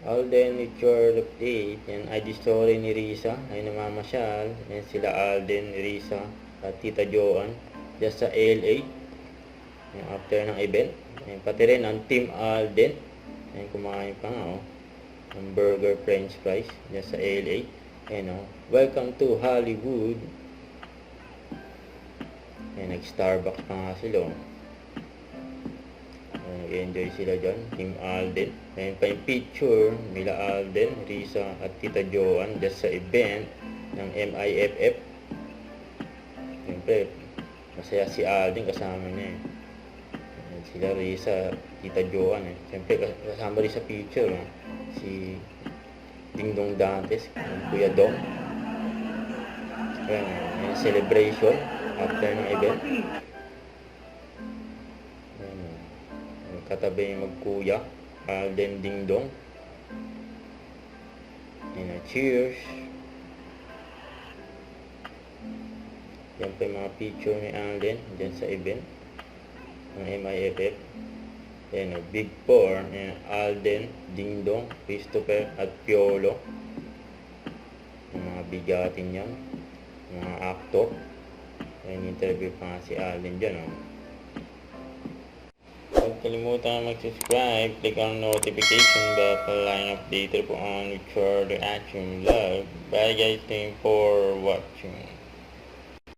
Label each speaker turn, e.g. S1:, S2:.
S1: Alden with your update. Yan, ID story ni Risa. Ay namamasyal. Yan sila Alden, Risa, at Tita Joanne. Just sa LA. Yan, after ng event. Yan, pati rin ang Team Alden. Yan, kumain pa nga, oh. Ang burger french fries. Just sa LA. Yan, oh. Welcome to Hollywood. Yan, nag-Starbucks pa nga sila, oh. Nag-enjoy sila dyan, Team Alden. Ayan pa yung picture nila Alden, Risa at Tita Joanne just sa event ng MIFF. Siyempre, masaya si Alden, kasama niya eh. Ayan sila Risa, Tita Joanne eh. Siyempre, kasama rin sa picture si Dingdong Dantes, Kuya Dong. Ayan, celebration after ng event. Katabi yung magkuya, Alden Dingdong. Yan, cheers. Yan pa yung mga picture ni Alden dyan sa event ng MIFF. Yan, Big Four. Yan, Alden, Dingdong, Christopher at Piolo. Yung mga bigatin yan, mga actor. Yan, interview pa nga si Alden dyan, oh. Huwag kalimutan mag-subscribe, click on notification bell para line update po on with further action vlog. Bye guys, thank you for watching.